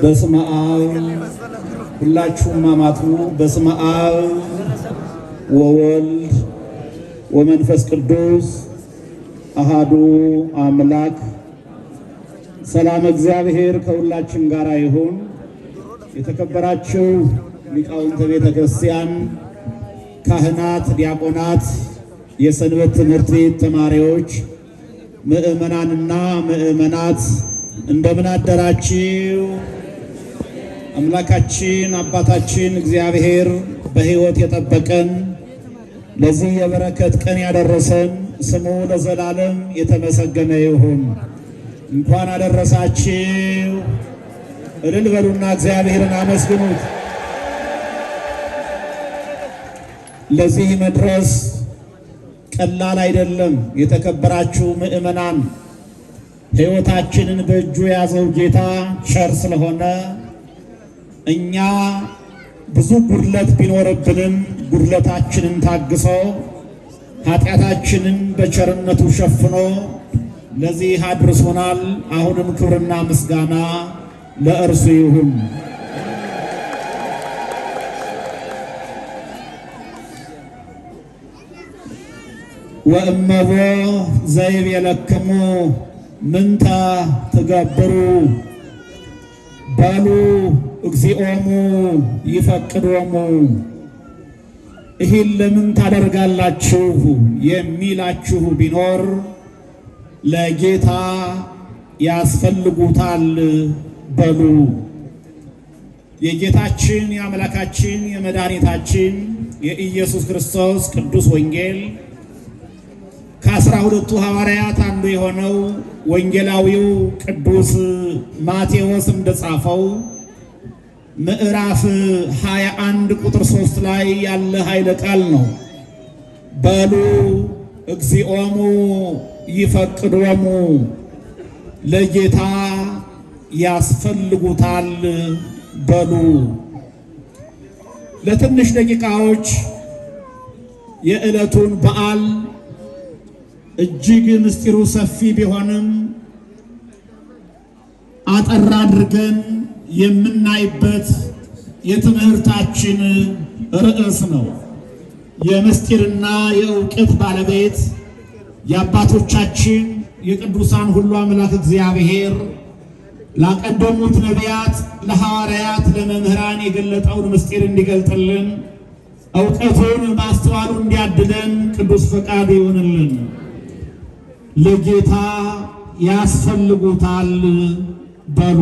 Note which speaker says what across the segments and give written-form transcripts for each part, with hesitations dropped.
Speaker 1: በስመ አብ ሁላችሁም አማቱ በስመ አብ ወወልድ ወመንፈስ ቅዱስ አሃዱ አምላክ። ሰላም እግዚአብሔር ከሁላችን ጋር ይሁን። የተከበራችሁ ሊቃውንተ ቤተ ክርስቲያን፣ ካህናት፣ ዲያቆናት፣ የሰንበት ትምህርት ቤት ተማሪዎች፣ ምእመናንና ምእመናት እንደምን አደራችሁ? አምላካችን አባታችን እግዚአብሔር በሕይወት የጠበቀን ለዚህ የበረከት ቀን ያደረሰን ስሙ ለዘላለም የተመሰገነ ይሁን። እንኳን አደረሳችሁ። እልል በሉና እግዚአብሔርን አመስግኑት። ለዚህ መድረስ ቀላል አይደለም። የተከበራችሁ ምእመናን፣ ሕይወታችንን በእጁ የያዘው ጌታ ቸር ስለሆነ እኛ ብዙ ጉድለት ቢኖርብንም ጉድለታችንን ታግሶ ኃጢአታችንን በቸርነቱ ሸፍኖ ለዚህ አድርሶናል። አሁንም ክብርና ምስጋና ለእርሱ ይሁን። ወእመቦ ዘይቤለክሙ ምንተ ትገብሩ በሉ እግዚኦሙ ይፈቅዶሙ። ይህን ለምን ታደርጋላችሁ የሚላችሁ ቢኖር ለጌታ ያስፈልጉታል በሉ። የጌታችን የአምላካችን የመድኃኒታችን የኢየሱስ ክርስቶስ ቅዱስ ወንጌል ከ12ቱ ሐዋርያት አንዱ የሆነው ወንጌላዊው ቅዱስ ማቴዎስ እንደጻፈው ምዕራፍ 21 ቁጥር 3 ላይ ያለ ኃይለ ቃል ነው። በሉ እግዚኦሙ ይፈቅዶሙ፣ ለጌታ ያስፈልጉታል በሉ። ለትንሽ ደቂቃዎች የዕለቱን በዓል እጅግ ምስጢሩ ሰፊ ቢሆንም አጠር አድርገን የምናይበት የትምህርታችን ርዕስ ነው። የምስጢርና የእውቀት ባለቤት የአባቶቻችን የቅዱሳን ሁሉ አምላክ እግዚአብሔር ላቀደሙት ነቢያት፣ ለሐዋርያት፣ ለመምህራን የገለጠውን ምስጢር እንዲገልጥልን እውቀቱን ማስተዋሉ እንዲያድለን ቅዱስ ፈቃዱ ይሆንልን። ለጌታ ያስፈልጉታል በሉ።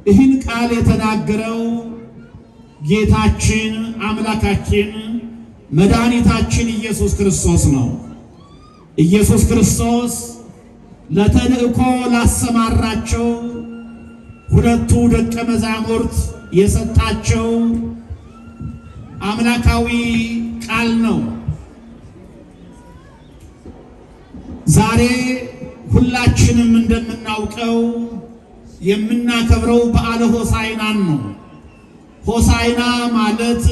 Speaker 1: ይህን ቃል የተናገረው ጌታችን አምላካችን መድኃኒታችን ኢየሱስ ክርስቶስ ነው። ኢየሱስ ክርስቶስ ለተልእኮ ላሰማራቸው ሁለቱ ደቀ መዛሙርት የሰጣቸው አምላካዊ ቃል ነው። ዛሬ ሁላችንም እንደምናውቀው የምናከብረው በዓለ ሆሳዕናን ነው። ሆሳዕና ማለት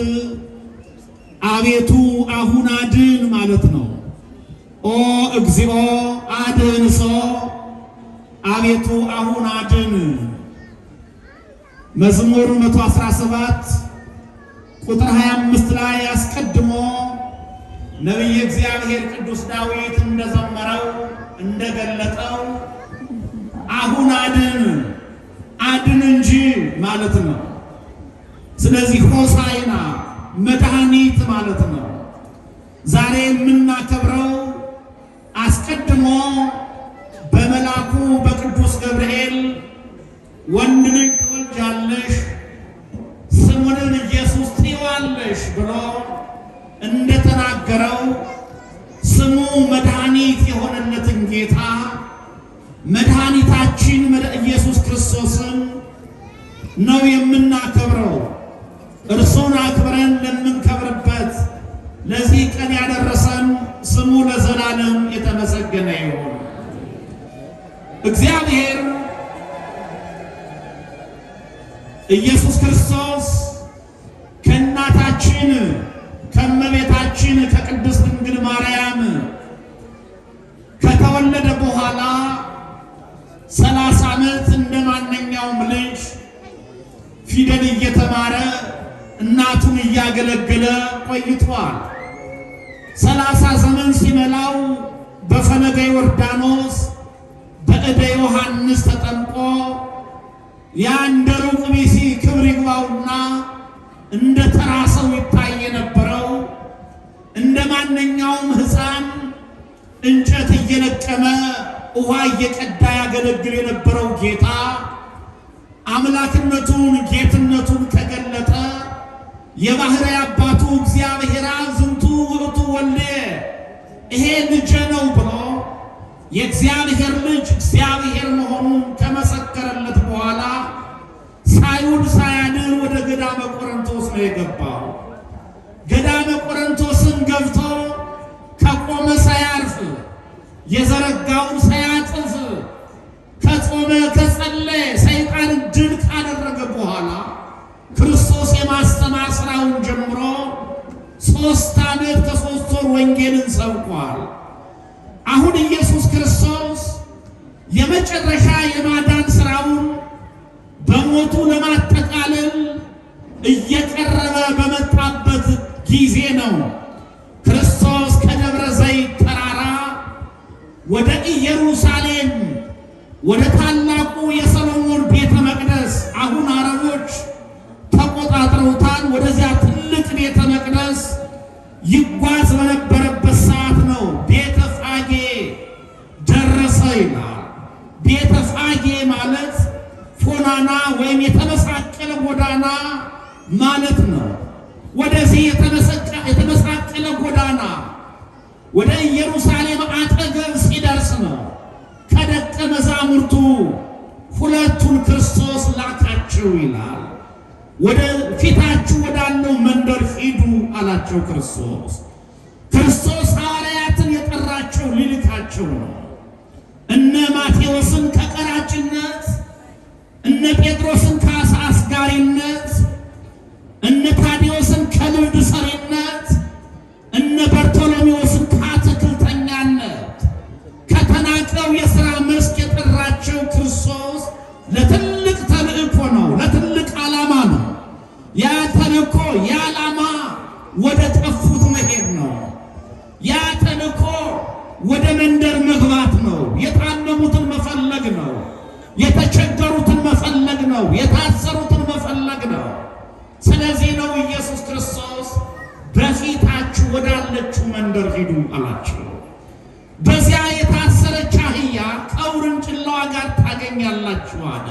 Speaker 1: አቤቱ አሁን አድን ማለት ነው። ኦ እግዚኦ አድንሶ፣ አቤቱ አሁን አድን። መዝሙር 117 ቁጥር 25 ላይ አስቀድሞ ነቢየ እግዚአብሔር ቅዱስ ዳዊት እንደዘመረው እንደገለጠው አሁን አድን አድን እንጂ ማለት ነው። ስለዚህ ሆሳዕና መድኃኒት ማለት ነው። ዛሬ የምናከብረው አስቀድሞ በመልአኩ በቅዱስ ገብርኤል ወንድ ልጅ ትወልጃለሽ ስሙንም ኢየሱስ ትዪዋለሽ ብሎ እንደተናገረው ስሙ መድኃኒት የሆነለትን ጌታ መድኃኒታችን ኢየሱስ ክርስቶስን ነው የምናከብረው። እርሱን አክብረን ለምንከብርበት ለዚህ ቀን ያደረሰን ስሙ ለዘላለም የተመሰገነ ይሁን። እግዚአብሔር ኢየሱስ ክርስቶስ ከእናታችን ከእመቤታችን ከእናታችን ከቅድስት ድንግል ማርያም ከተወለደ በኋላ 30 ዓመት እንደማንኛውም ልጅ ፊደል እየተማረ እናቱን እያገለገለ ቆይቷል። 30 ዘመን ሲመላው በፈለገ ዮርዳኖስ በእደ ዮሐንስ ተጠምቆ ያ እንደ ሩቅ ብእሲ ክብር ይግባውና እንደ ተራ ሰው ይታይ የነበረው እንደ ማንኛውም ሕፃን እንጨት እየለቀመ ውሃ እየቀዳ ያገለግል የነበረው ጌታ አምላክነቱን ጌትነቱን ከገለጠ የባሕርይ አባቱ እግዚአብሔር ዝንቱ ውእቱ ወልድየ ይሄ ልጄ ነው ብሎ የእግዚአብሔር ልጅ እግዚአብሔር መሆኑን ከመሰከረለት በኋላ ሳይውል ሳያድር ወደ ገዳመ ቆሮንቶስ ነው የገባው። ገዳመ ቆሮንቶስን ገብቶ ከቆመ ሳያርፍ የዘረጋውን ሳያጥፍ ከጾመ ከጸለየ ሰይጣን ድል ካደረገ በኋላ ክርስቶስ የማስተማር ሥራውን ጀምሮ 3 ዓመት ከ3 ወር ወንጌልን ሰብኳል። አሁን ኢየሱስ ክርስቶስ የመጨረሻ የማዳን ሥራውን በሞቱ ለማጠቃለል እየቀረበ በመጣበት ጊዜ ነው ክርስቶስ ከደብረ ዘይት ተራራ ወደ ኢየሩሳሌም ወደ ታላቁ የሰሎሞን ቤተ መቅደስ አሁን አረቦች ተቆጣጥረውታል። ወደዚያ ትልቅ ቤተ መቅደስ ይጓዝ በነበረበት ሰዓት ነው ቤተ ፋጌ ደረሰ ይላል። ቤተ ፋጌ ማለት ፎናና ወይም የተመሳቀለ ጎዳና ማለት ነው። ወደዚህ የተመሳቀለ ጎዳና ወደ ኢየሩሳሌም አጠገብ ሲደርስ ነው ከደቀ መዛሙርቱ 2ቱን ክርስቶስ ላካቸው ይላል። ወደ ፊታችሁ ወዳለው መንደር ሂዱ አላቸው። ክርስቶስ ሐዋርያትን የጠራቸው ሊልካቸው ነው። እነ ማቴዎስን ከቀራጭነት፣ እነ ጴጥሮስን ከዓሣ አስጋሪነት፣ እነ ታዴዎስን ከልምድ ሰሪነት፣ እነ በርቶሎሜዎስን ከአትክልተኛነት ከተናቀው የሥራ መስክ የጠራቸው ክርስቶስ ለትልቅ ተልእኮ ነው፣ ለትልቅ ዓላማ ነው። ያ ተልእኮ ያ ዓላማ ወደ ጠፉት መሄድ ነው። ያ ተልእኮ ወደ መንደር መግባት ነው። የታመሙትን መፈለግ ነው። የተቸገሩትን መፈለግ ነው። የታሰሩትን መፈለግ ነው። ስለዚህ ነው ኢየሱስ ክርስቶስ በፊታችሁ ወዳለችው መንደር ሂዱ አላቸው። በዚያ የታሰረች አህያ ከውርንጭላዋ ጋር ታገኛላችሁ አለ።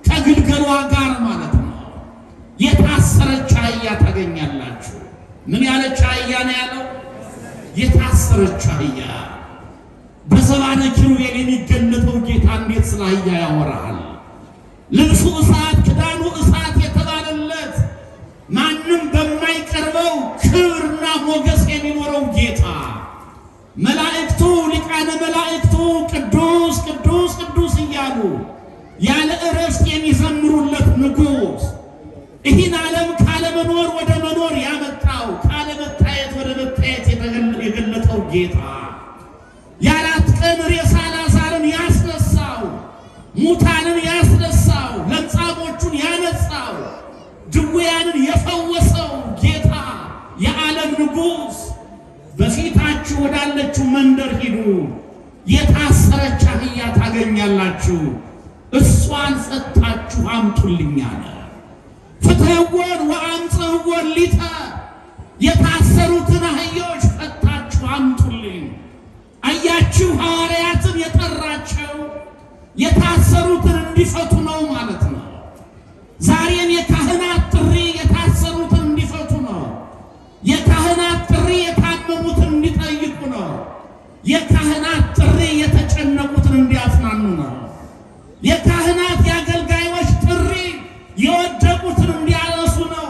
Speaker 1: ከግልገሏ ጋር ማለት ነው። የታሰረች አህያ ታገኛላችሁ። ምን ያለች አህያ ነው ያለው? የታሰረች አህያ። በዘባነ ኪሩቤል የሚገለጠው ጌታ እንዴት ስለ አህያ ያወራል? ልብሱ እሳት ክዳኑ እሳት የተባለለት ማንም በማይቀርበው ክብርና ሞገስ የሚኖረው ጌታ መላእክቱ ሊቃነ መላእክቱ ቅዱስ ቅዱስ ቅዱስ እያሉ ያለ እረፍት የሚዘምሩለት ንጉሥ ይህን ዓለም ካለመኖር ወደ መኖር ያመጣው ካለመታየት ወደ መታየት የገለጠው ጌታ የ4 ቀን ሬሳ ላዛርን ያስነሳው ሙታንን ያስነሳው ለምጻሞቹን ያነጻው ድውያንን የፈወሰው ጌታ የዓለም ንጉሥ በፊታችሁ ወዳለችው መንደር ሂዱ፣ የታሰረች አህያ ታገኛላችሁ፣ እሷን ፈታችሁ አምጡልኝ አለ። ፍትሕዎን ወአምጽእዎን ሊተ፣ የታሰሩትን አህዮች ፈታችሁ አምጡልኝ። አያችሁ፣ ሐዋርያትን የጠራቸው የታሰሩትን እንዲፈቱ ነው ማለት ነው። ዛሬም የካህናት ጥሪ የታሰሩትን እንዲፈቱ ነው። የካህናት ጥሪ የታመሙትን እንዲጠይቁ ነው። የካህናት ጥሪ የተጨነቁትን እንዲያጽናኑ ነው። የካህናት የአገልጋዮች ጥሪ የወደቁትን እንዲያነሱ ነው።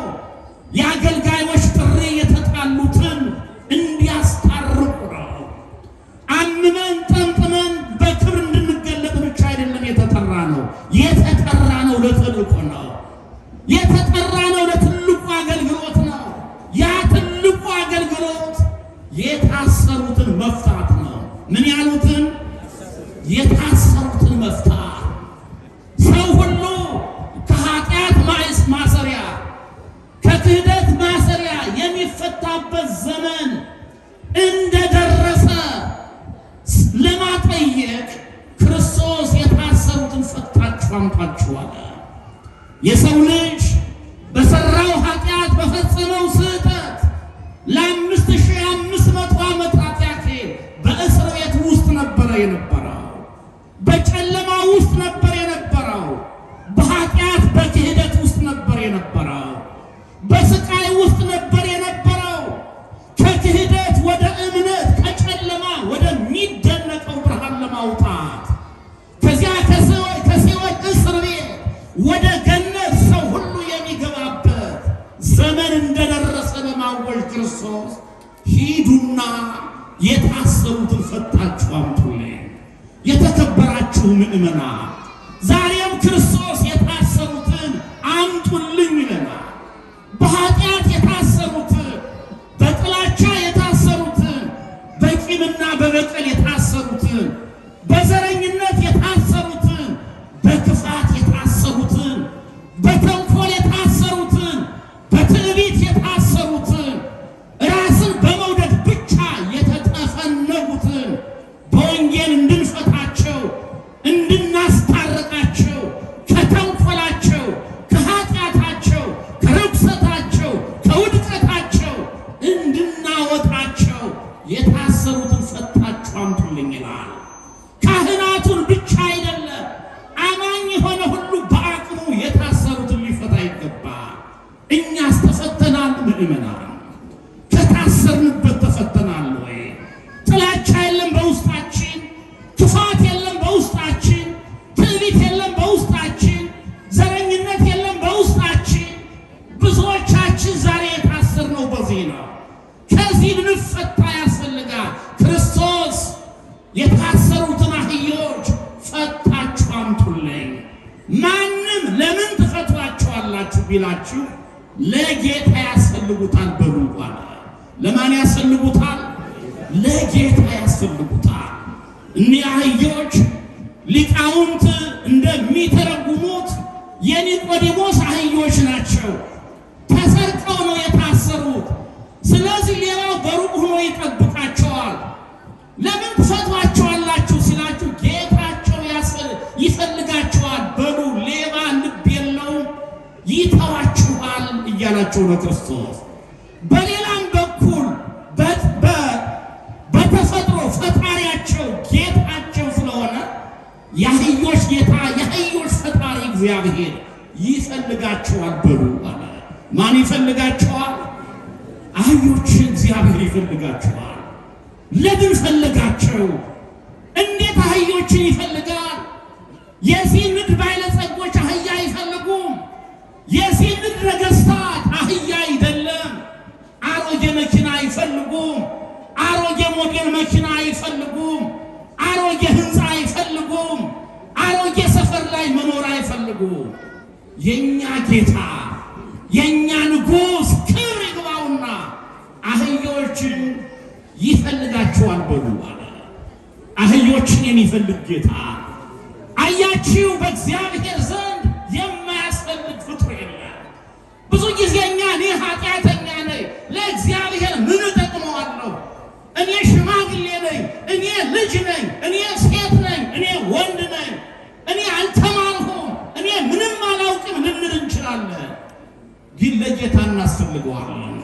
Speaker 1: የአገልጋዮች ጥሪ የተጣሉትን እንዲያስታርቁ ነው። አምነን ጠምጥመን በክብር እንድንገለጥ ብቻ አይደለም የተጠራ ነው። የተጠራ ነው ለተልእኮ ነው። የተጠራ ነው ለትልቁ አገልግሎት ነው። ያ ትልቁ አገልግሎት የታሰሩትን መፍታት ነው። ምን ያሉትን? የታሰሩትን መፍታት። ሰው ሁሉ ከኃጢአት ማሰሪያ ከክህደት ማሰሪያ የሚፈታበት ዘመን እንደደረሰ ለማጠየቅ ክርስቶስ የታሰሩትን ፈታችሁ አምጣችኋል። የሰው ልጅ በሰራው ኃጢአት በፈጸመው ስህተት ለ5500 ዓመታት ያክል በእስር ቤት ውስጥ ነበረ የነበረው። በጨለማ ውስጥ ነበር የነበረው። በኃጢአት በክህደት ውስጥ ነበር የነበረው። በስቃይ ውስጥ ነበር የነበረው። ከክህደት ወደ እምነት፣ ከጨለማ ወደሚደነቀው ብርሃን ለማውጣት ከዚያ ከሲኦል እስር ቤት ወደ ገነት ሰው ሁሉ የሚገባበት ዘመን እንደደረሰ ለማወጅ ክርስቶስ ሂዱና የታሰሩትን ፈታችሁ አምጡልኝ። የተከበራችሁ ምእመናን፣ ዛሬም ክርስቶስ የታሰሩትን አምጡልኝ ይለናል። በኃጢአት የታሰሩትን፣ በጥላቻ የታሰሩትን፣ በቂምና በበቀል የታሰሩትን፣ በዘረኝነት የታሰሩትን፣ በክፋት የታሰሩትን፣ በተንኮል የታሰሩትን፣ በትዕቢት የታሰሩትን፣ ራስን በመውደድ ብቻ የተጠፈነጉትን በወንጌል እንድንፈታቸው፣ እንድናስታርቃቸው፣ ከተንኮላቸው፣ ከኃጢአታቸው፣ ከርኩሰታቸው፣ ከውድቀታቸው እንድናወጣቸው የታሰሩትን ፈታችሁ አምጡልኝ ይላል። ካህናቱን ብቻ አይደለም፣ አማኝ የሆነ ሁሉ በአቅሙ የታሰሩትን ሊፈታ ይገባል። እኛስ ተፈተናል? ምእመናን ከታሰርንበት ተፈተናል ወይ? ጥላቻ የለም በውስጣችን፣ ክፋት የለም በውስጣችን፣ ትዕቢት የለም በውስጣችን፣ ዘረኝነት የለም በውስጣችን። ብዙዎቻችን ዛሬ የታሰርነው በዚህ ነው። ከዚህ ልንፈታ ያስፈልጋል። ክርስቶስ የታሰሩትን አህዮች ፈታችሁ አምጡልኝ። ማንም ለምን ትፈቷቸዋላችሁ ቢላችሁ ለጌታ ያስፈልጉታል በሉ እንኳን። ለማን ያስፈልጉታል? ለጌታ ያስፈልጉታል። እኒህ አህዮች ሊቃውንት እንደሚተረጉሙት የኒቆዲሞስ አህዮች ናቸው። ተሰርቀው ነው የታሰሩት። ስለዚህ ሌላው በሩቅ ሆኖ ይጠብቃቸዋል። ለምን ትፈቷቸዋላችሁ ሲላችሁ ጌታቸው ይፈልጋቸዋል በሉ። ሌባ ልብ የለውም ይተዋችኋል እያላቸው ነው ክርስቶስ። በሌላም በኩል በተፈጥሮ ፈጣሪያቸው ጌታቸው ስለሆነ የአህዮች ጌታ የአህዮች ፈጣሪ እግዚአብሔር ይፈልጋቸዋል በሉ አለ። ማን ይፈልጋቸዋል? አህዮችን እግዚአብሔር ይፈልጋቸዋል። ለምን ፈለጋቸው? እንዴት አህዮችን ይፈልጋል? የዚህ ምድር ባለጸጎች አህያ አይፈልጉም። የዚህ ምድር ነገሥታት አህያ አይደለም። አሮጌ መኪና አይፈልጉም። አሮጌ ሞዴል መኪና አይፈልጉም። አሮጌ ሕንፃ አይፈልጉም። አሮጌ ሰፈር ላይ መኖር አይፈልጉም። የኛ ጌታ የኛ ንጉሥ ክብር ይግባውና አህዮችን ይፈልጋቸዋል በሉ አለ። አህዮችን የሚፈልግ ጌታ አያችሁ። በእግዚአብሔር ዘንድ የማያስፈልግ ፍጡር የለም። ብዙ ጊዜ እኔ ኃጢአተኛ ነኝ፣ ለእግዚአብሔር ምን እጠቅመዋለሁ? እኔ ሽማግሌ ነኝ፣ እኔ ልጅ ነኝ፣ እኔ ሴት ነኝ፣ እኔ ወንድ ነኝ፣ እኔ አልተማርኩም፣ እኔ ምንም አላውቅም ልንል እንችላለን። ግን ለጌታ እናስፈልገዋለን።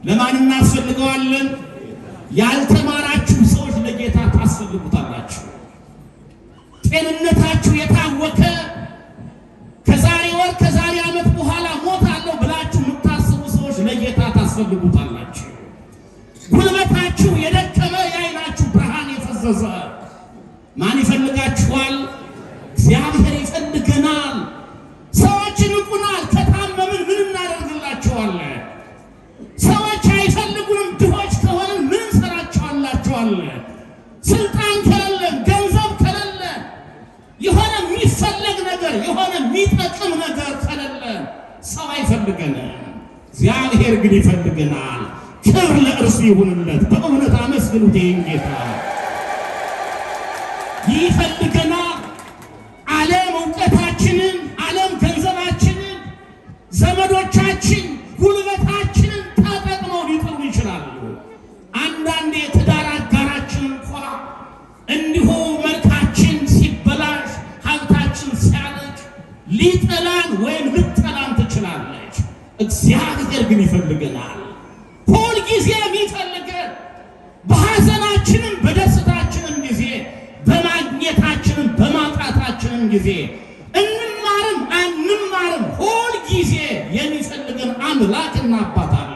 Speaker 1: ለማን እናስፈልገዋለን? ያልተማራችሁ ሰዎች ለጌታ ታስፈልጉታላችሁ። ጤንነታችሁ የታወከ ከዛሬ ወር ከዛሬ ዓመት በኋላ ሞታለሁ ብላችሁ የምታስቡ ሰዎች ለጌታ ታስፈልጉታላችሁ። ጉልበታችሁ የደከመ የዓይናችሁ ብርሃን የፈዘዘ ማን ይፈልጋችኋል? እግዚአብሔር ይፈልገናል። ሰዎች ይንቁናል። ከታመምን ምን እናደርግላችኋለን? ሰዎች አይፈልጉንም። ድሆች ከሆንን ምን እንሰራችኋላችኋለን? ስልጣን ከሌለን፣ ገንዘብ ከሌለን፣ የሆነ የሚፈለግ ነገር የሆነ የሚጠቅም ነገር ከሌለን ሰው አይፈልገንም። እግዚአብሔር ግን ይፈልገናል። ክብር ለእርሱ ይሁንለት። በእውነት አመስግኑት ይህን ጌታ። ይፈልገናል። ዓለም እውቀታችንን፣ ዓለም ገንዘባችንን፣ ዘመዶቻችን ጉልበታችንን ተጠቅመው ሊጥሉ ይችላሉ። አንዳንዴ የትዳር አጋራችን እንኳ እንዲሁ መልካችን ሲበላሽ፣ ሀብታችን ሲያልቅ ሊጠላን ወይም ልጠላን ትችላለች። እግዚአብሔር ግን ይፈልገናል። ሁልጊዜ የሚፈልገን በሐዘናችንም በደስታችንም ጊዜ፣ በማግኘታችንም በማጣታችንም ጊዜ፣ እንማርም አንማርም ሁልጊዜ የሚፈልገን አምላክና አባት አለ።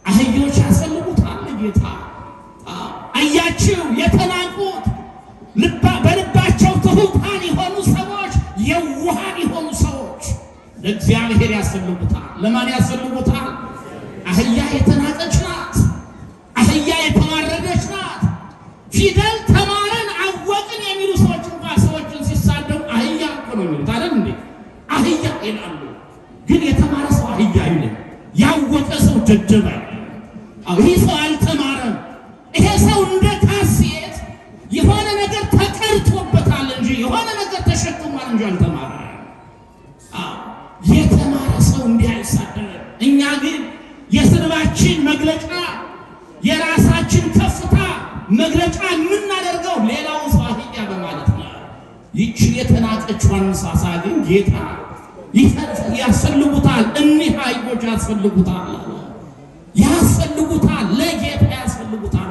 Speaker 1: አህዮች ያስፈልጉታል ጌታ። አያችሁ፣ የተናቁት በልባቸው ትሑታን የሆኑ ሰዎች፣ የዋሃን የሆኑ ሰዎች ለእግዚአብሔር ያስፈልጉታል። ለማን ያስፈልጉታል? አህያ የተናቀች ናት። አህያ የተዋረደች ናት። ፊደል ተማረን አወቅን የሚሉ ሰዎች እንኳ ሰዎችን ሲሳደቡ አህያ እኮ ነው የሚሉት አይደል እንዴ? አህያ ይላሉ። ግን የተማረ ሰው አህያ አይልም። ያወቀ ሰው ጀጀባ አይልም። ይህ ሰው አልተማረም። ይሄ ሰው እንደ ካሴት የሆነ ነገር ተቀርቶበታል እንጂ የሆነ ነገር ተሸክሟል እንጂ አልተማረ። የተማረ ሰው እንዲህ አይሳደብም። እኛ ግን የስድባችን መግለጫ፣ የራሳችን ከፍታ መግለጫ የምናደርገው ሌላውን ሰው አህያ በማለት ነው። ይቺ የተናቀችዋን እንስሳ ግን ጌታ ያስፈልጉታል። እኒህ አህዮች ያስፈልጉታል፣ ያስፈልጉታል፣ ለጌታ ያስፈልጉታል።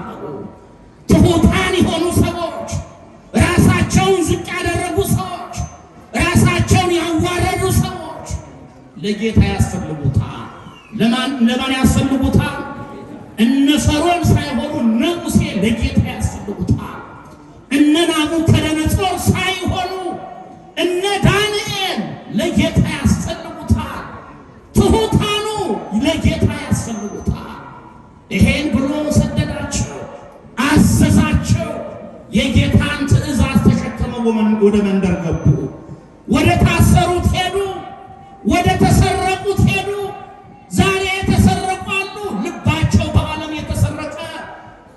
Speaker 1: ትሑታን የሆኑ ሰዎች፣ ራሳቸውን ዝቅ ያደረጉ ሰዎች፣ ራሳቸውን ያዋረዱ ሰዎች ለጌታ ያስፈልጉታል። ለማን ያስፈልጉታል? እነ ፈርዖን ሳይሆኑ እነ ሙሴ ለጌታ ያስፈልጉታል። እነ ናቡከደነፆር ሳይሆኑ እነ ዳንኤል ለጌታ ያስፈልጉታል። ትሑታኑ ለጌታ ያስፈልጉታል። ይሄን ብሎ ሰደዳቸው፣ አዘዛቸው። የጌታን ትእዛዝ ተሸክመው ወደ መንደር ገቡ። ወደ ታሰሩት ሄዱ፣ ወደ ተሰረቁት ሄዱ። ዛሬ የተሰረቁ አሉ። ልባቸው በዓለም የተሰረቀ፣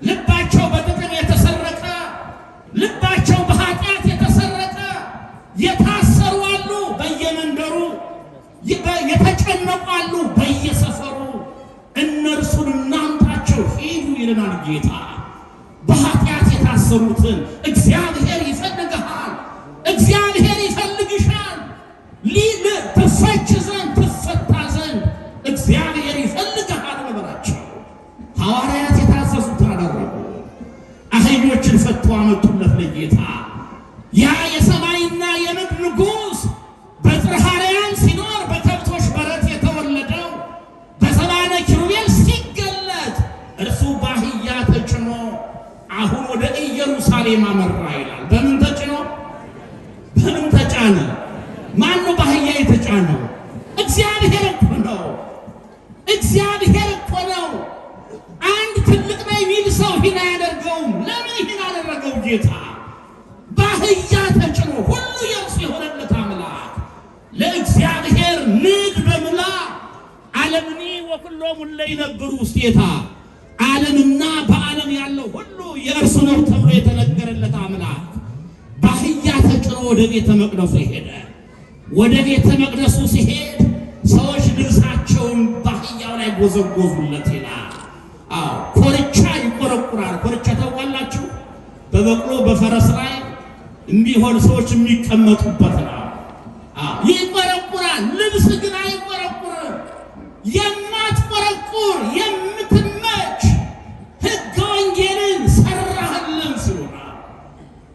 Speaker 1: ልባቸው በጥቅም የተሰረቀ፣ ልባቸው በኃጢአት የተሰረቀ የታሰሩ አሉ። በየመንደሩ የተጨነቁ አሉ። በየሰፈሩ እነርሱን እናምጣቸው ሂዱ ይለናል ጌታ። በኃጢአት የታሰሩትን እግዚአብሔር ይፈልግሃል። እግዚአብሔር ይፈልግሻል። ትፈች ዘንድ ትፈታ ዘንድ እግዚአብሔር ይፈልግሃል ነበራቸው። ሐዋርያት የታዘዙትን አደረጉ። አህዮችን ፈተው አመጡለት ለጌታ። ያ የሰማይና የምድር ንጉሥ በጽርሐ አርያም ሲኖር በከብቶች በረት የተወለደው በሰማነ ኪሩቤል ሲገለጥ እርሱ በአህያ ተጭኖ አሁን ወደ ኢየሩሳሌም አመራ ይላል። በምን ተጭኖ? በምን ተጫነ? ማነው በአህያ የተጫነው? እግዚአብሔር እኮ ነው። እግዚአብሔር እኮ ነው። አንድ ትልቅ ነው የሚል ሰው ይህን አያደርገውም። ለምን ይህን አደረገው ጌታ? በአህያ ተጭኖ ሁሉ የእርሱ የሆነለት አምላክ ለእግዚአብሔር ንድ በምላ ዓለምኒ ወኩሎሙ እለ ይነብሩ ውስቴታ፣ ዓለምና በዓለም ያለው ሁሉ የእርሱ ነው ተብሎ የተነገረለት አምላክ በአህያ ተጭኖ ወደ ቤተ መቅደሱ ሄደ። ወደ ቤተ መቅደሱ ሲሄድ ሰዎች ልብሳቸውን በአህያው ላይ ጎዘጎዙለት ይላል። ኮርቻ ይቆረቁራል። ኮርቻ ታውቃላችሁ? በበቅሎ በፈረስ ላይ እንዲሆን ሰዎች የሚቀመጡበት ነው። ይቆረቁራል። ልብስ ግን አይቆረቁርም። የማትቆረቁር የምትመች ሕገ ወንጌልን ሰራህልን ሲሉናል።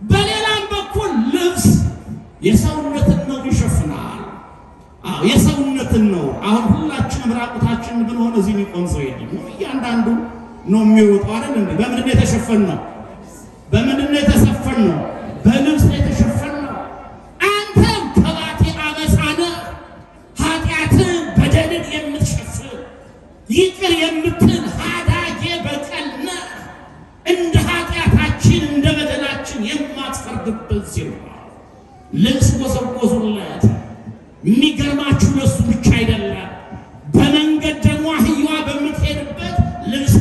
Speaker 1: በሌላም በኩል ልብስ የሰውነትን ነው ይሸፍናል። የሰውነትን ነው። አሁን ሁላችንም ራቁታችን ብንሆን እዚህ የሚቆም ሰው የለም። እያንዳንዱ ነው የሚወጣው አይደል እንዴ? በምንድን ነው የተሸፈነው? በምንድን ነው የተሸፈነው? በልብስ ነው የተሸፈነው። አንተም ከባቴ አመፃነ ኃጢአትን በደልን የምትሸፍን ይቅር የምትል ሀዳጌ በቀል ነህ። እንደ ኃጢአታችን እንደ በደላችን የማትፈርድበት ሲሉ ልብስ ጎዘጎዙለት። የሚገርማችሁ ለሱ ብቻ አይደለም። በመንገድ ደግሞ አህያዋ በምትሄድበት ልብስ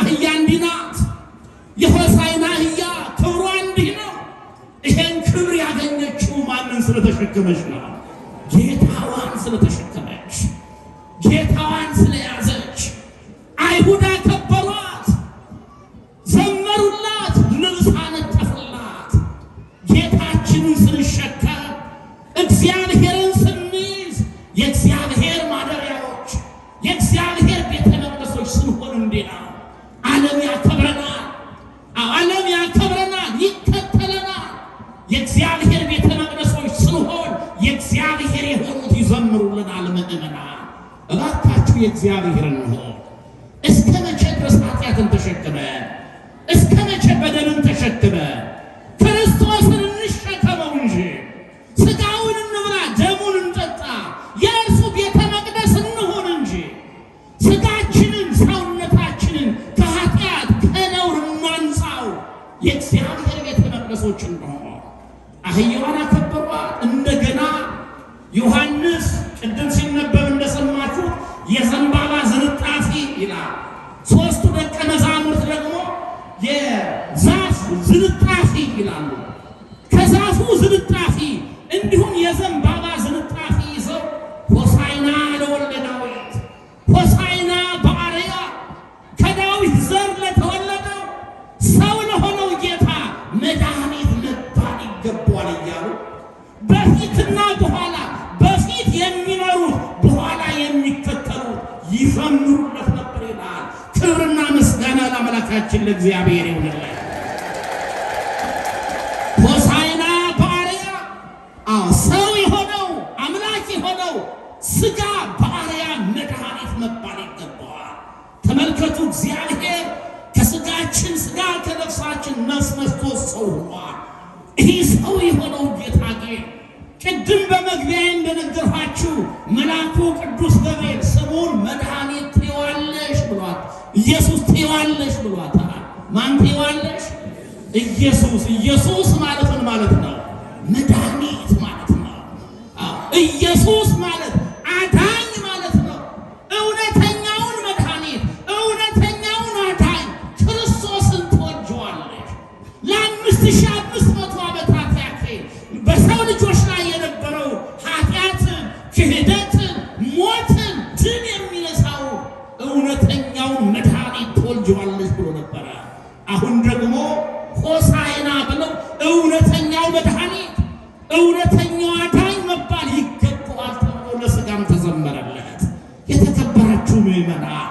Speaker 1: አህያ እንዲህ ናት። የሆሳዕና አህያ ክብሯ እንዲህ ነው። ይሄን ክብር ያገኘችው ማንን ስለተሸከመች ነው? ጌታዋን ስለተሸከመች፣ ጌታዋን ስለያዘች። አይሁድ አከበሯት፣ ዘመሩላት፣ ልብስ አነጠፉላት። ጌታችንን ስንሸከም፣ እግዚአብሔርን ስንይዝ፣ የእግዚአብሔር ማደሪያዎች፣ የእግዚአብሔር ቤተ መቅደሶች ስንሆን እንዲህ ነው። ዓለም ያከብረናል፣ ዓለም ያከብረናል፣ ይከተለናል። የእግዚአብሔር ቤተ መቅደሶች ስንሆን የእግዚአብሔር የሆኑት ይዘምሩልናል። ምእመናን እባካችሁ የእግዚአብሔር እንሆን። እስከ መቼ ድረስ ኃጢአትን ተሸክመን፣ እስከ መቼ በደልን ተሸክመን? ክርስቶስን እንሸከመው እንጂ ሥጋውን እንብላ፣ ደሙን እንጠጣ፣ የእርሱ ቤተ መቅደስ እንሆን እንጂ ሥጋችንን፣ ሰውነታችንን ከኃጢአት ከነውር እናንጻው። የእግዚአብሔር ቤተ መቅደሶች እንሆን። አህያዋን አከበሯት። እንደገና ዮሐንስ ቅድም ሲነበብ እንደሰማችሁ የዘንባባ ዝንጣፊ ይላል። ሦስቱ ደቀ መዛሙርት ደግሞ የዛፍ ዝንጣፊ ይላሉ። ከዛፉ ዝንጣፊ እንዲሁም የዘንባባ ዝንጣፊ ይዘው ሆሳዕና ለወልደ ዳዊት፣ ሆሳዕና በአርያም፣ ከዳዊት ዘር ለተወለደው ሰው ለሆነው ጌታ መድኃኒት መባል ይገባዋል እያሉ በፊትና በኋላ፣ በፊት የሚመሩት በኋላ የሚከተሉት ይዘምሩለት ነበር ይላል። ክብርና ምስጋና ለአምላካችን ለእግዚአብሔር ይሁንልን። ሆሳዕና በአርያም፣ ሰው የሆነው አምላክ የሆነው ሥጋ በአርያም መድኃኒት መባል ይገባዋል። ተመልከቱ፣ እግዚአብሔር ከሥጋችን ሥጋ ከነፍሳችን ነፍስ ነስቶ ሰው ሆኗል። ይህ ሰው የሆነው ጌታ ግን ቅድም በመግቢያ እንደነገርኋችሁ መልአኩ ቅዱስ ገብርኤል ስሙን መድኃኒት ትይዋለሽ ብሏት፣ ኢየሱስ ትይዋለሽ ብሏታል። ማን ትይዋለሽ? ኢየሱስ። ኢየሱስ ማለት ምን ማለት ነው? መድኃኒት ማለት ነው። ኢየሱስ ማለት አዳኝ ማለት ነው። እውነተኛውን መድኃኒት፣ እውነተኛውን አዳኝ ክርስቶስን ትወጂዋለሽ። ለ5500 ዓመታት ያክል በሰው ልጆች ላይ የነበረው ኃጢአትን፣ ክህደትን፣ ሞትን ድል የሚነሳው እውነተኛውን መድኃኒት ትወልጂዋለሽ ብሎ ነበረ። አሁን ደግሞ ሆሳዕና ብለው እውነተኛው መድኃኒት፣ እውነተኛው አዳኝ መባል ይገባዋል ተብሎ ለሥጋም ተዘመረለት። የተከበራችሁ ምዕመናን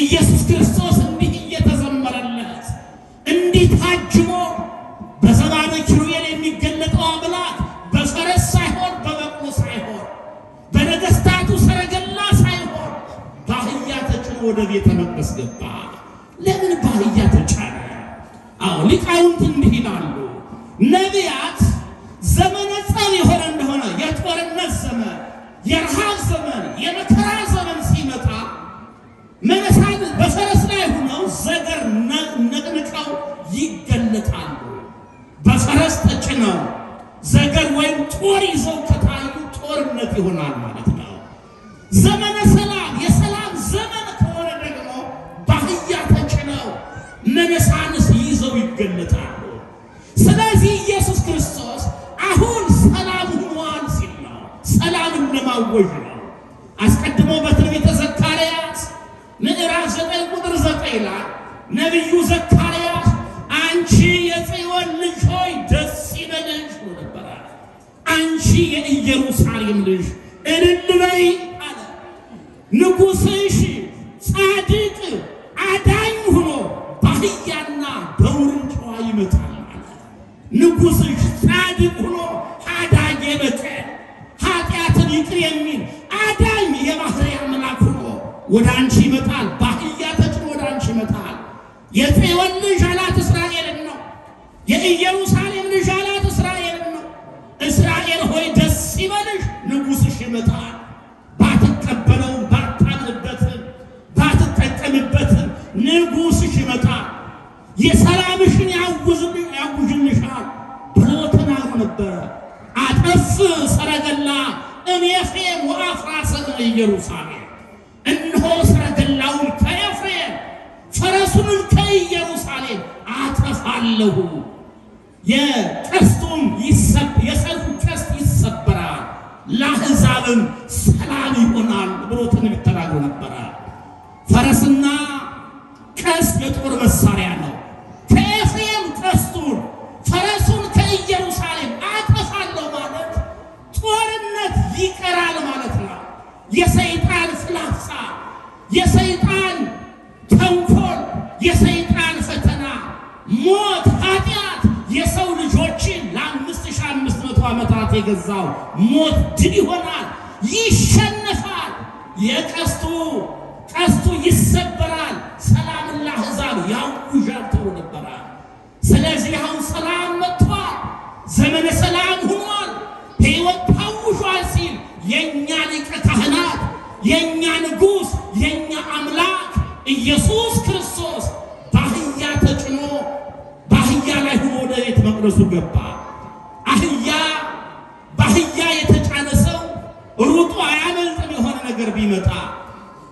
Speaker 1: ኢየሱስ ክርስቶስ እንዲህ እየተዘመረለት እንዲህ ታጅቦ በዘባነ ኪሩቤል የሚገለጠው አምላክ በፈረስ ሳይሆን፣ በበቅሎ ሳይሆን፣ በነገሥታቱ ሰረገላ ሳይሆን በአህያ ተጭኖ ወደ ቤተ መቅደስ ገባ። ለምን በአህያ ተጫነ? ሊቃውንት እንዲህ ይላሉ። ነቢያት ዘመነ ጸብ የሆነ እንደሆነ የጦርነት ዘመን፣ የረሃብ ዘመን፣ የመከራ ዘመን ሲመጣ መነሳት በፈረስ ላይ ሆነው ዘገር ነቅንቀው ይገለጣሉ። በፈረስ ተጭነው ዘገር ወይም ጦር ይዘው ከታዩ ጦርነት ይሆናል ማለት ነው። ዘመነ ሰላም፣ የሰላም ዘመን ከሆነ ደግሞ በአህያ ተጭነው መነሳንስ ይዘው ይገለጣሉ። ስለዚህ ኢየሱስ ክርስቶስ አሁን ሰላም ሆኗል ሲል ነው፣ ሰላምን ለማወጅ ነው። አስቀድሞ በትንቢተ ዘካርያስ ምዕራፍ 9 ቁጥር 9 ላይ ነቢዩ ዘካርያስ አንቺ የጽዮን ልጅ ሆይ ደስ ይበልሽ ብሎ ነበረ። አንቺ የኢየሩሳሌም ልጅ እልል በይ አለ። ንጉሥሽ ጻድቅ አዳኝ ሆኖ በአህያና በውርንጫዋ ይመጣል አለ። ንጉሥሽ ጻድቅ ሆኖ አዳኝ የበቀል ኃጢአትን ይቅር የሚል አዳኝ የባሕርይ አምላክ ሆኖ ወደ አንቺ ይመጣል። በአህያ ተጭኖ ወደ አንቺ ይመጣል። የጽዮን ልጅ አላት እስራኤልን ነው። የኢየሩሳሌም ልጅ አላት እስራኤልን ነው። እስራኤል ሆይ ደስ ይበልሽ፣ ንጉሥሽ ይመጣል። ባትቀበለውም፣ ባታምንበትም፣ ባትጠቀምበትም ንጉሥሽ ይመጣል። የሰላምሽን ያውጅልሻል ብሎ ተናግሮ ነበረ። አጠፍ ሰረገላ እምኤፍሬም ወአፍራሰ ኢየሩሳሌም። እነሆ ሰረገላውን ከኤፍሬም ፈረሱን ፈረሱንም ከኢየሩሳሌም አጠፋለሁ፣ የሰልፉ ቀስት ይሰበራል፣ ለአሕዛብም ሰላም ይሆናል ብሎ ትንቢት ተናግሮ ነበረ። ፈረስና ቀስት የጦር መሳሪያ ነው። ከኤፍሬም ቀስቱን ፈረሱን ከኢየሩሳሌም አጠፋለሁ ማለት ጦርነት ይቀራል ማለት ነው። የሰይጣን ፍላጻ፣ የሰይጣን ተንኮል፣ የሰይጣን ፈተና፣ ሞት፣ ኃጢአት የሰው ልጆችን ለ5500 ዓመታት የገዛው ሞት ድል ይሆናል፣ ይሸነፋል። ቀስቱ ይሰበራል፣ ሰላምን ለአሕዛብ ያውጃል ተብሎ ነበረ። ስለዚህ አሁን ሰላም መጥቷል፣ ዘመነ ሰላም ሆኗል፣ ሕይወት ታውጇል ሲል የእኛ ሊቀ ካህናት፣ የእኛ ንጉሥ፣ የእኛ አምላክ ኢየሱስ ክርስቶስ በአህያ ተጭኖ በአህያ ላይ ሆኖ ወደ ቤተ መቅደሱ ገባ። በአህያ የተጫነ ሰው ሩጦ አያመልጥም። የሆነ ነገር ቢመጣ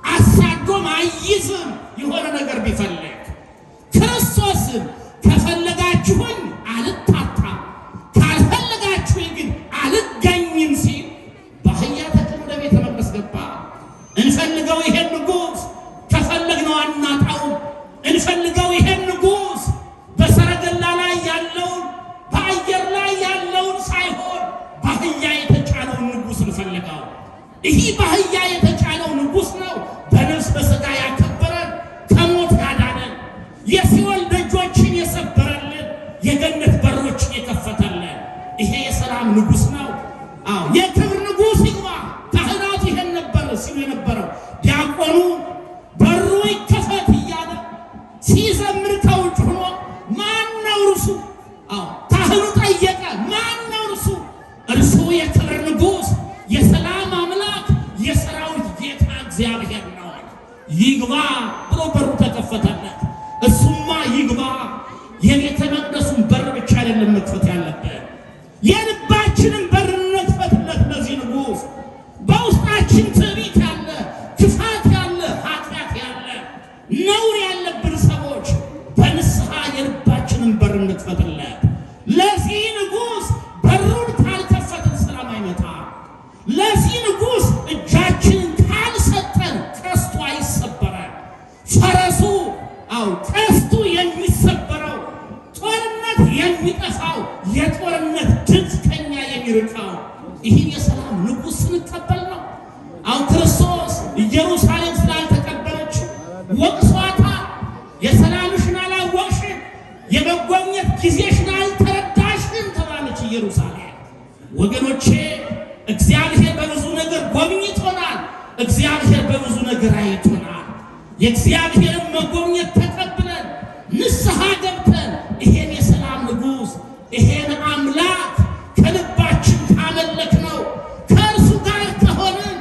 Speaker 1: አሳዶም አይይዝም። የሆነ ነገር ቢፈልግ ክርስቶስን ከፈለጋችሁኝ አልታታም፣ ካልፈለጋችሁኝ ግን አልገኝም ሲል በአህያ ተጭኖ ወደ ቤተ መቅደስ ገባ። እንፈልገው ይሄን ንጉሥ፣ ከፈለግነው አናጣውም። እንፈልገው ይሄን ንጉሥ፣ በሰረገላ ላይ ያለውን በአየር ላይ ያለውን ሳይሆን በአህያ የተጫነውን ንጉሥ እንፈልገው። ይህ በአህያ የተጫነው ንጉሥ ነው በነፍስ በሥጋ ያከበረን፣ ከሞት ያዳነን፣ የሲኦል ደጆችን የሰበረልን፣ የገነት በሮችን የከፈተልን ይሄ የሰላም ንጉሥ ነው። የክብር ንጉሥ ይግባ። ካህናት ይሄን ነበር ሲሉ የነበረው። ዲያቆኑ በሩ ይከፈት እያለ ሲዘምር ከውጭ ሆኖ ማነው እርሱ? ካህኑ ጠየቀ፣ ማነው እርሱ? እርሱ የክብር ንጉሥ፣ የሰላም አምላክ፣ የሰራዊት ጌታ እግዚአብሔር ነው። ይግባ ብሎ በሩ ተከፈተለት። እሱማ ይግባ። የቤተ መቅደሱን በር ብቻ አይደለም መክፈት ያለበት፣ የልባችንን በር እንክፈትለት ለዚህ ንጉሥ። በውስጣችን ትዕቢት ያለ፣ ክፋት ያለ፣ ኃጢአት ያለ፣ ነውር ያለብን ሰዎች በንስሐ የልባችንን በር እንክፈትለት ለዚህ ንጉሥ። በሩን ካልከፈትን ሰላም አይመጣም። ለዚህ ንጉሥ እጃችንን ካልሰጠን ቀስቱ አይሰበራል። ፈረሱ ቀስቱ የሚሰበረው፣ ጦርነት የሚጠፋው፣ የጦርነት ድምፅ ከኛ የሚርቀው ይህን የሰላም ንጉሥ ስንቀበል ነው። ክርስቶስ ኢየሩሳሌም ስላልተቀበለች ወቅሷታ፣ የሰላምሽን አላወቅሽን፣ የመጎብኘት ጊዜሽን አልተረዳሽን ተባለች ኢየሩሳሌም። ወገኖቼ እግዚአብሔር በብዙ ነገር ጎብኝቶናል። እግዚአብሔር በብዙ ነገር አይቶናል። የእግዚአብሔርን መጎብኘት ተቀብለን ንስሐ ገብተን ይሄን የሰላም ንጉሥ፣ ይሄን አምላክ ከልባችን ካመለክነው፣ ከእርሱ ጋር ከሆንን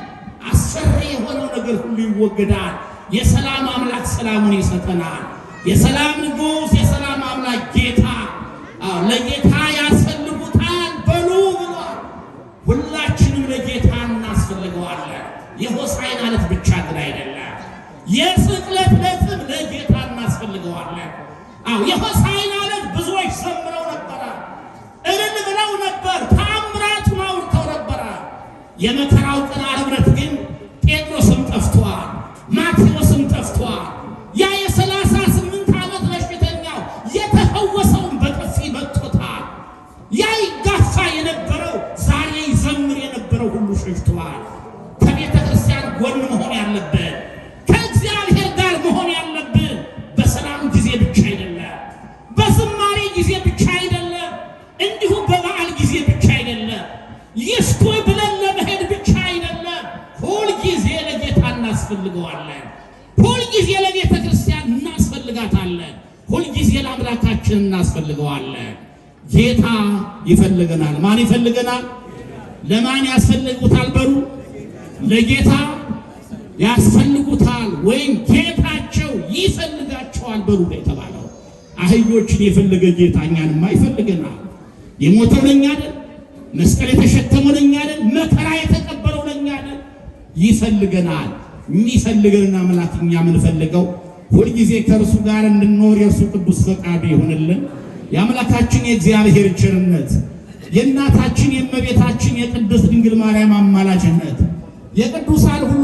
Speaker 1: አስፈሪ የሆነው ነገር ሁሉ ይወገዳል። የሰላም አምላክ ሰላሙን ይሰጠናል። የሰላም ንጉሥ፣ የሰላም አምላክ ጌታ ለጌታ ያስፈልጉታል በሉ ብሏል። ሁላችንም ለጌታ እናስፈልገዋለን። የሆሳዕና ዕለት ብቻ ግን አይደለም፣ የስቅለት ዕለትም ለጌታ እናስፈልገዋለን። የሆሳዕና ዕለት ብዙዎች ዘምረው ነበረ፣ እልል ብለው ነበር፣ ተአምራቱን አውርተው ነበረ። የመከራው ቀን ዓርብ ዕለት ግን ጴጥሮስም ጠፍቷል፣ ማቴዎስም ጠፍቷል። ያ የ38 ዓመት በሽተኛው የተፈወሰውን በጥፊ መጥቶታል። ያ ይጋፋ የነበረው ዛሬ ይዘምር የነበረው ሁሉ ሸሽቷል። ከቤተ ክርስቲያን ጎን መሆን ያለብን፣ ከእግዚአብሔር ጋር መሆን ያለብን በሰላም ጊዜ ብቻ አይደለም፣ በዝማሬ ጊዜ ብቻ አይደለም፣ እንዲሁ በበዓል ጊዜ ብቻ አይደለም፣ ይስኩይ ብለን ለመሄድ ብቻ አይደለም። ሁልጊዜ ለጌታ እናስፈልገዋለን። ሁልጊዜ ለቤተ ክርስቲያን እናስፈልጋታለን። ሁልጊዜ ለአምላካችን እናስፈልገዋለን። ጌታ ይፈልገናል። ማን ይፈልገናል? ለማን ያስፈልጉታል? በሉ ለጌታ ያስፈልጉታል፣ ወይም ጌታቸው ይፈልጋቸዋል በሉ የተባለው። አህዮችን የፈለገ ጌታ እኛንማ ይፈልገናል። የሞተው ለኛ አይደል? መስቀል የተሸከመው ለኛ አይደል? መከራ የተቀበለው ለኛ አይደል? ይፈልገናል። የሚፈልገንና አምላክ እኛ የምንፈልገው ሁልጊዜ ከእርሱ ጋር እንድንኖር የእርሱ ቅዱስ ፈቃዱ ይሁንልን። የአምላካችን የእግዚአብሔር ቸርነት፣ የእናታችን የእመቤታችን የቅድስት ድንግል ማርያም አማላጅነት፣ የቅዱሳን ሁሉ